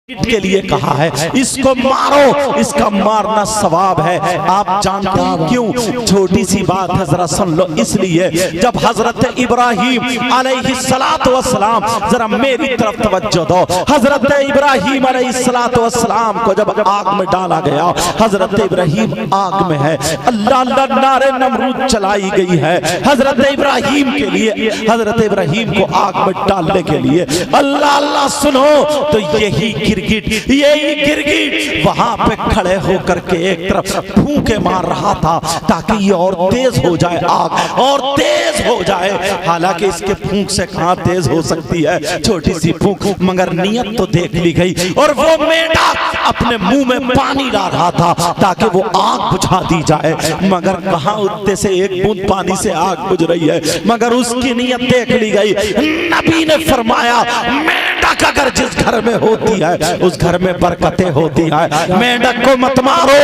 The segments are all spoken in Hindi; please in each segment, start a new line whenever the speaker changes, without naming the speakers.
के लिए कहा है, इसको मारो, इसका मारना सवाब है। आप जानते हैं क्यों? छोटी सी बात है, जरा सुन लो। इसलिए जब हजरत इब्राहीम अलैहिस्सलातु वस्सलाम, जरा मेरी तरफ तवज्जो दो, हजरत इब्राहीम अलैहिस्सलातु वस्सलाम को जब आग में डाला गया, हजरत इब्राहीम आग में है, अल्लाह अल्लाह नारे नमरूद चलाई गई है हजरत इब्राहीम के लिए, हजरत इब्राहीम को आग में डालने के लिए। अल्लाह अल्लाह सुनो, तो यही गिरगिट वहां पे खड़े होकर के एक तरफ फूंके मार रहा था ताकि ये और तेज हो जाए, आग और तेज हो जाए। हालांकि इसके फूंक से कहां तेज हो सकती है, छोटी सी फूंक, मगर नियत तो देख ली गई। और वो मेंढक अपने मुंह में पानी ला रहा था ताकि वो आग बुझा दी जाए, मगर कहां उतने से एक बूंद पानी से आग बुझ रही है, मगर उसकी नियत देख ली गई। नबी ने फरमाया, मेंढक अगर जिस घर में होती है उस घर में बरकतें होती है, मेंढक को मत मारो,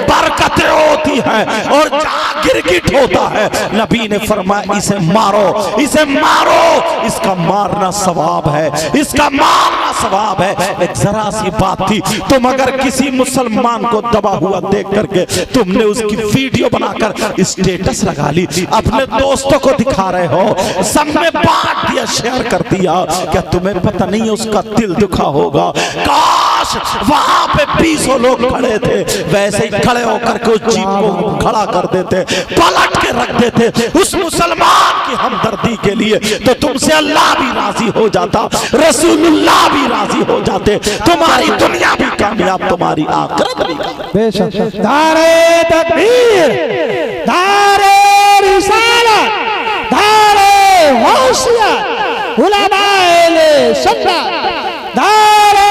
बरकतें होती है। और जहां गिरगिट होता है, नबी ने फरमाया इसे मारो, इसे मारो, इसका मारना सवाब है, इसका मारना सवाब है। एक जरा सी बात थी, तुम अगर किसी मुसलमान को दबा हुआ देख करके तुमने उसकी वीडियो बनाकर स्टेटस लगा ली, अपने दोस्तों को दिखा रहे हो, सब में बांट दिया, शेयर कर दिया, क्या तुम्हें पता नहीं है उसका दिल दुखा होगा? काश वहां पे 200 लोग खड़े थे, वैसे ही खड़े होकर के उस जीप को खड़ा कर देते, पलट के रख देते उस मुसलमान की हमदर्दी के लिए, तो तुमसे अल्लाह भी राजी हो जाता, रसूलुल्लाह भी राजी हो जाते, तुम्हारी दुनिया भी कामयाब, तुम्हारी आखिरत भी।
बेशक नारे तकबीर, नारे रिसालत, नारे गौसियत, उलमाए सुन्नत, नारे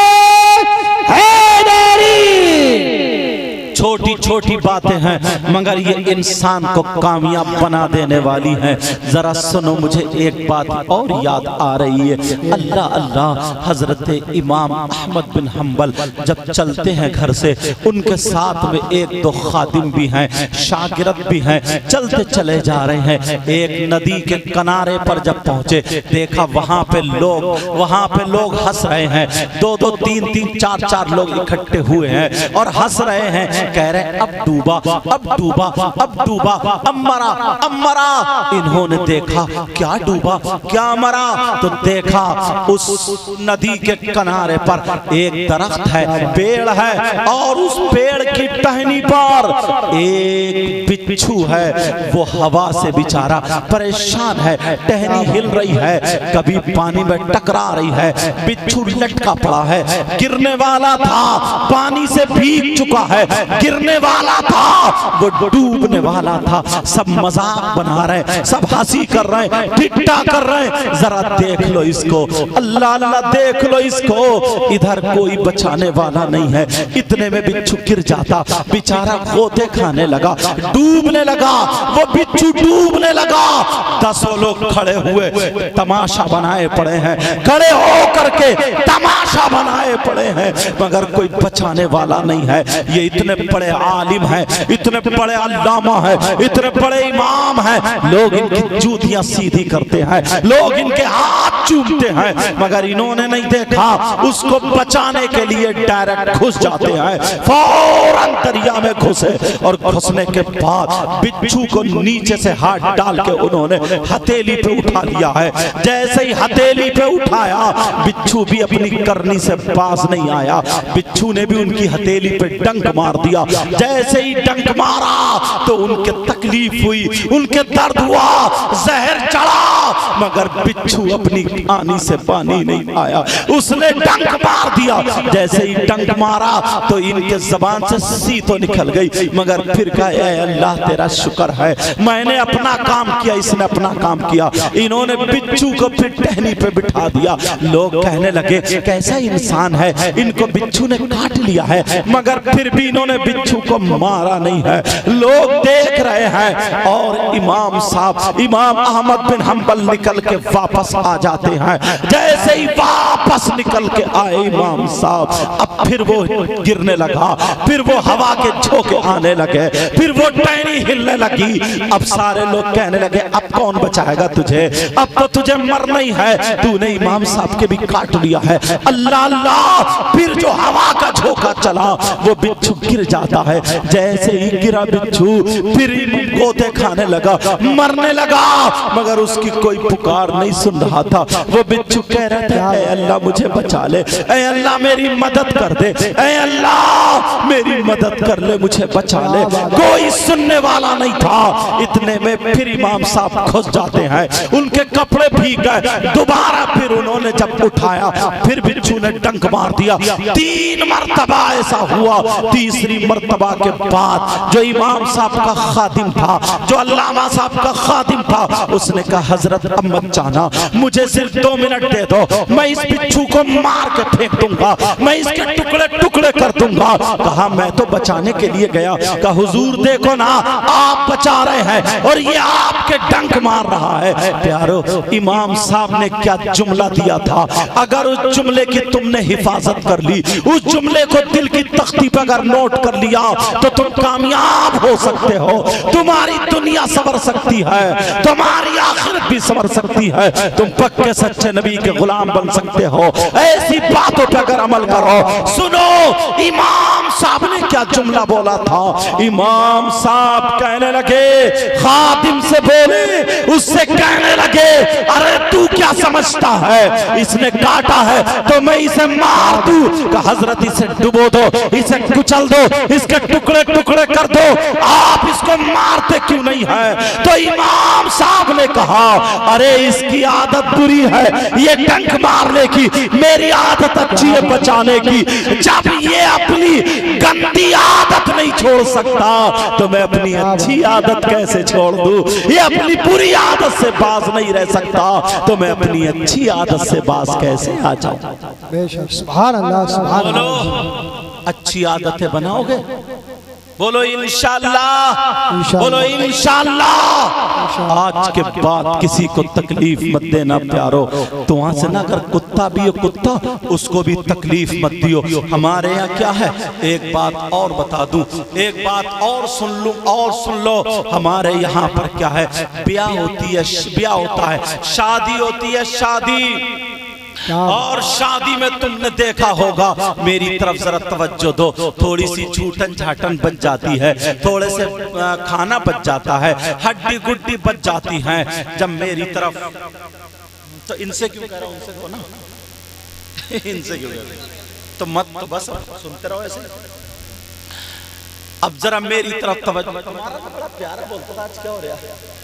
हैदरी। छोटी छोटी बातें हैं मगर ये इंसान को कामयाब बना देने वाली हैं। जरा सुनो, मुझे एक बात और याद आ रही है। अल्लाह अल्लाह, हजरत इमाम अहमद बिन हम्बल जब चलते हैं घर से, उनके साथ में एक दो खादिम भी हैं, शागिर्द भी हैं, चलते चले जा रहे हैं। एक नदी के किनारे पर जब पहुंचे, देखा वहां पे लोग हंस रहे हैं, दो दो तीन तीन चार चार लोग इकट्ठे हुए हैं और हंस रहे हैं, कह रहे अब डूबा, अब डूबा, अब डूबा, अब मरा, अब मरा। इन्होंने देखा क्या डूबा, क्या मरा, तो देखा उस नदी के किनारे पर एक दरख्त है, पेड़ है, और उस पेड़ की टहनी पर एक बिच्छू है। वो हवा से बेचारा परेशान है, टहनी हिल रही है, कभी पानी में टकरा रही है, बिच्छू लटका पड़ा है, गिरने वाला था, पानी से भीग चुका है, गिरने वाला था, वो डूबने वाला था। सब मजाक बना रहे हैं, सब हंसी कर रहे हैं, ठिट्ठा कर रहे हैं। जरा देख लो इसको, अल्लाह अल्लाह देख लो इसको, इधर कोई बचाने वाला नहीं है। इतने में बिच्छू गिर जाता, बेचारा गोते खाने लगा, डूबने लगा, वो बिच्छू डूबने लगा। 10 लोग खड़े हुए तमाशा बनाए पड़े हैं, खड़े हो करके तमाशा बनाए पड़े हैं, मगर कोई बचाने वाला नहीं है। ये इतने बड़े आलिम हैं, इतने बड़े अल्लामा हैं, इतने बड़े इमाम हैं, लोग इनकी जूतियां सीधी करते हैं, लोग इनके हाथ चूमते हैं, मगर इन्होंने नहीं देखा, उसको बचाने के लिए डायरेक्ट घुस जाते हैं, फौरन दरिया में घुसे। और घुसने के बाद बिच्छू को नीचे से हाथ डाल के उन्होंने हथेली पे उठा लिया है। जैसे ही हथेली पे उठाया, बिच्छू भी अपनी करनी से पास नहीं आया, बिच्छू ने भी उनकी हथेली पे डंक मार दिया। जैसे ही डंक मारा तो उनके तकलीफ हुई, उनके दर्द हुआ, जहर चढ़ा, मगर बिच्छू अपनी आनी से पानी नहीं आया, उसने डंक मार दिया। जैसे ही डंक मारा तो इनके जबान से सी तो निकल गई, मगर फिर कहा ऐ अल्लाह तेरा शुक्र है, मैंने अपना काम किया, इसने अपना काम किया। इन्होंने बिच्छू को फिर टहनी पे बिठा दिया। लोग कहने लगे कैसा इंसान है, इनको बिच्छू ने काट लिया है, मगर फिर भी इन्होंने बिच्छू
को मारा नहीं है, लोग देख रहे हैं। और इमाम साहब, इमाम अहमद बिन हम्बल निकल के वापस आ जाते हैं। जैसे ही वापस निकल के आए इमाम साहब, अब फिर वो गिरने लगा, फिर वो हवा के झोंके आने लगे, फिर वो टहनी हिलने लगी। अब सारे लोग कहने लगे अब कौन बचाएगा तुझे, अब तो तुझे मरना ही है, तूने इमाम साहब के भी काट लिया है। अल्लाह अल्लाह, फिर जो हवा का झोंका चला वो बिच्छू गिर जाता है। जैसे ही गिरा बिच्छू फिर गोते खाने लगा, मरने लगा, मगर उसकी कोई पुकार नहीं सुन रहा था। वो बिच्छू कह रहा था ऐ अल्लाह मुझे बचा ले, ऐ अल्लाह मेरी मदद कर दे, ऐ अल्लाह मेरी मदद कर ले, मुझे बचा ले। कोई सुनने वाला नहीं था। इतने में फिर इमाम साहब घुस जाते हैं, उनके कपड़े भीग गए। दोबारा फिर उन्होंने जब उठाया, फिर बिच्छू ने डंक मार दिया। 3 मरतबा ऐसा हुआ। तीसरी मरतबा के बाद जो इमाम साहब का खादिम था, जो अल्लामा साहब का खादिम था, उसने कहा हजरत अहमद जाना, मुझे सिर्फ 2 मिनट दे दो, मैं इस बिच्छू को मार के फेंक दूंगा, मैं इसके टुकड़े टुकड़े कर दूंगा। कहा मैं तो बचाने के लिए गया। कहा हुजूर देखो ना, आप बचा रहे हैं और ये आपके डंक मार रहा है। प्यारो, इमाम साहब ने क्या जुमला दिया था, अगर उस जुमले की तुमने हिफाजत कर ली, उस जुमले को दिल की तख्ती पर अगर नोट कर लिया तो तुम कामयाब हो सकते हो। तुम्हारी दुनिया संवर सकती है, तुम्हारी आखिरत भी संवर सकती है, तुम पक्के सच्चे नबी के गुलाम बन सकते हो। ऐसी बातों पर अगर अमल करो। सुनो इमाम साहब ने क्या जुमला बोला था। इमाम साहब कहने लगे, खादिम से बोले, उससे कहने लगे अरे तू क्या समझता है, इसने काटा है तो मैं इसे मार दूं। का हजरत इसे डुबो दो, इसे कुचल दो, इसके टुकड़े टुकड़े कर दो, आप इसको मारते क्यों नहीं है। तो इमाम साहब ने कहा अरे इसकी आदत बुरी है, ये डंक मारने की, मेरी आदत अच्छी है बचाने की। जब ये अपनी गंदी आदत नहीं छोड़ सकता तो मैं अपनी अच्छी आदत कैसे छोड़ दूं। ये अपनी बुरी आदत से बाज नहीं रह सकता तो मैं अपनी अच्छी आदत से बाज कैसे आ जाऊं।
बेशक, सुभान अल्लाह, सुभान अल्लाह।
अच्छी आदतें बनाओगे, बोलो इंशाअल्लाह, बोलो इंशाअल्लाह। आज के बाद किसी को तकलीफ मत देना प्यारो। तो वहां से ना अगर कुत्ता भी हो, कुत्ता उसको भी तकलीफ मत दियो। हमारे यहाँ क्या है, एक बात और बता दूं, एक बात और सुन लूं, और सुन लो। हमारे यहाँ पर क्या है, ब्याह होती है, ब्याह होता है, शादी होती है, शादी। और शादी में तुमने देखा होगा, मेरी तरफ जरा तवज्जो दो, थोड़ी सी छूटन झाटन बच जाती है, थोड़े से खाना बच जाता है, हड्डी गुड्डी बच जाती है। जब मेरी तरफ, तो इनसे क्यों कह रहा हूं, उनसे को ना इनसे क्यों कह रहा हूं, तो मत, तो बस सुनते रहो ऐसे। अब जरा मेरी तरफ तवज्जो, बड़ा प्यारा बोलता आज क्या हो रहा है।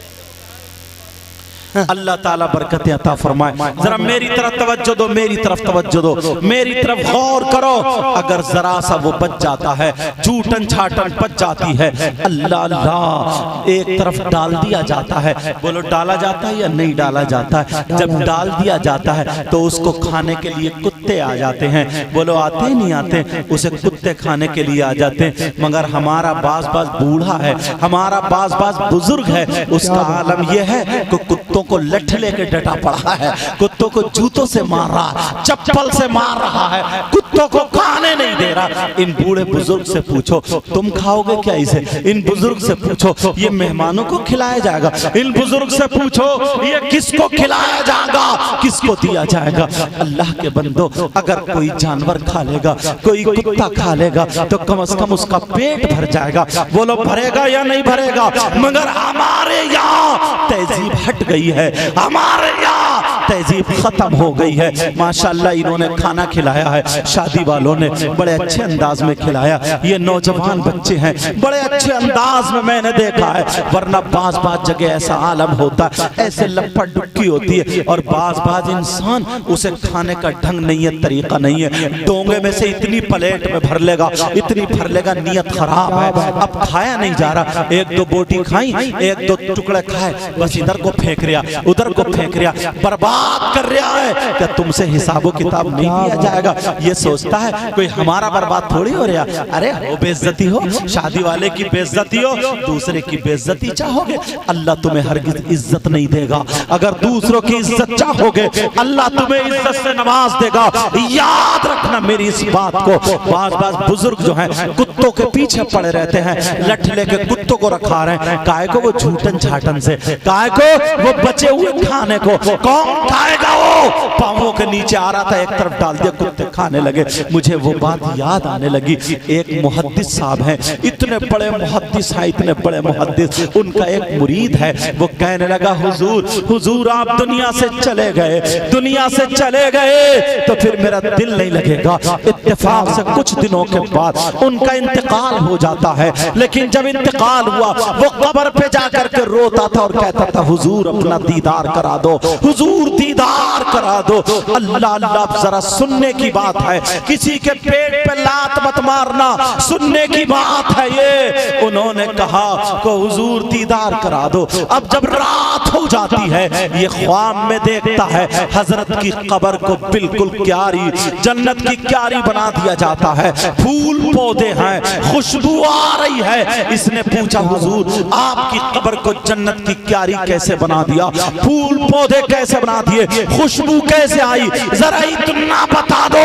अल्लाह ताला बरकत अता फरमाए। जरा मेरी तरफ तवज्जो दो, मेरी तरफ तवज्जो दो, मेरी तरफ गौर करो। अगर जरा सा वो बच जाता है, झूठन छाटन बच जाती है, अल्लाह अल्लाह एक तरफ डाल दिया जाता है। बोलो डाला जाता है या नहीं डाला जाता है। जब डाल दिया जाता है तो उसको खाने के लिए कुत्ते आ जाते हैं। बोलो आते नहीं आते, उसे कुत्ते खाने के लिए आ जाते हैं। मगर हमारा बाज बाज बूढ़ा है, हमारा बाज बाज बुजुर्ग है, उसका आलम यह है कि कुत्तों को लठ लेके डटा पड़ा है, कुत्तों को जूतों से मार रहा है, चप्पल से मार रहा है, कुत्तों को खाने नहीं दे रहा। इन बूढ़े बुजुर्ग से पूछो तुम खाओगे क्या इसे, इन बुजुर्ग से पूछो ये मेहमानों को खिलाया जाएगा, इन बुजुर्ग से पूछो ये किसको खिलाया जाएगा, किसको दिया जाएगा। अल्लाह के बंदो, अगर कोई जानवर खा लेगा, कोई कुत्ता खा लेगा तो कम से कम उसका पेट भर जाएगा। बोलो भरेगा या नहीं भरेगा। मगर हमारे यहाँ तहजीब हट गई है, हमारे यहाँ तहजीब खत्म हो गई है। माशाल्लाह इन्होंने खाना खिलाया है, शादी वालों ने बड़े अच्छे अंदाज में खिलाया। ये नौजवान बच्चे हैं, बड़े अच्छे अंदाज में मैंने देखा है। वरना बाज बाज जगह ऐसा आलम होता है, ऐसे लपट डुक्की होती है, और बाज बाज इंसान उसे खाने का ढंग नहीं है, तरीका नहीं है। डोंगे में से इतनी प्लेट में भर लेगा, इतनी भर लेगा, नियत खराब है, अब खाया नहीं जा रहा। एक दो बोटी खाई, एक दो टुकड़े खाए, बस इधर को फेंक रहा, उधर को फेंक रहा, बर्बाद कर रहा है। क्या तुमसे हिसाबो किताब नहीं दिया जाएगा। ये सोचता है कोई हमारा बर्बाद थोड़ी हो रहा। अरे हो बेइज्जती हो, शादी वाले की बेइज्जती हो, दूसरे की बेइज्जती चाहोगे, अल्लाह तुम्हें हरगिज इज्जत नहीं देगा। अगर दूसरों की इज्जत चाहोगे, अल्लाह तुम्हें इज्जत से नवाज देगा। याद रखना मेरी इस बात को। बाज बुजुर्ग जो हैं कुत्तों के पीछे पड़े रहते हैं, लठ लेके कुत्तों को रखा रहे हैं, काय को वो झूठन झाटन से, काय को वो बचे हुए खाने को कौन खाएगा? वो पांवों के नीचे आ रहा था, एक तरफ डाल दिया, कुत्ते खाने लगे। मुझे वो बात याद आने लगी। एक मुहद्दिस साहब हैं, इतने बड़े मुहद्दिस हैं, इतने बड़े मुहद्दिस, उनका एक मुरीद है, वो कहने लगा हुजूर हुजूर आप दुनिया से चले गए, दुनिया से चले गए तो फिर मेरा दिल नहीं लगेगा। इत्तेफाक से कुछ दिनों के बाद उनका इंतकाल हो जाता है, लेकिन जब इंतकाल हुआ वो कब्र पे जाकर के रोता था और कहता था हुजूर अपना दीदार करा दो, हुजूर दीदार करा दो। अल्लाह अल्लाह, जरा सुनने की बात है, किसी के पेट पे लात मत मारना, सुनने की बात है ये। उन्होंने कहा को हुजूर दीदार करा दो। अब जब रात हो जाती है, ये ख्वाब में देखता है हजरत की कब्र को बिल्कुल क्यारी, जन्नत की क्यारी बना दिया जाता है, फूल पौधे हैं, खुशबू आ रही है। इसने पूछा हुजूर आपकी कब्र को जन्नत की क्यारी कैसे बना दिया, फूल पौधे कैसे बना दिए, खुशबू कैसे आई, जरा इतना बता दो।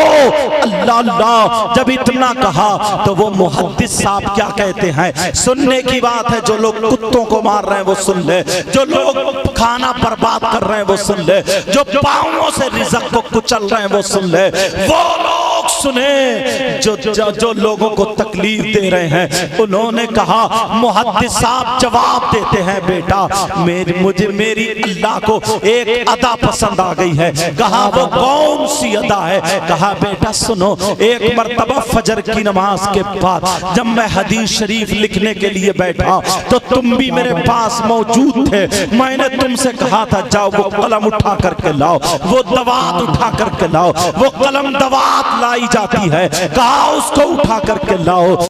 अल्लाह अल्लाह, जब इतना कहा तो वो मुहद्दिस साहब क्या कहते हैं, सुनने की बात है। जो लोग कुत्तों को मार रहे हैं वो सुन ले, जो लोग खाना बर्बाद कर रहे हैं वो सुन ले, जो पांवों से रिज़्क़ को कुचल रहे हैं वो सुन ले, वो लोग सुने जो लोगों को तकलीफ दे रहे हैं। उन्होंने कहा, मुहद्दिस साहब जवाब देते हैं, बेटा मेरी अल्लाह को एक अदा पसंद आ गई है। कहा वो कौन सी अदा है? कहा बेटा सुनो, एक मर्तबा फजर की नमाज के बाद जब मैं हदीस शरीफ लिखने के लिए बैठा तो तुम भी मेरे पास मौजूद थे। मैंने तुमसे कहा था जाओ वो कलम उठा करके लाओ, वो दवात उठा करके लाओ, वो कलम दवात लाई जाती है, कहा उसको उठा करके लाओ।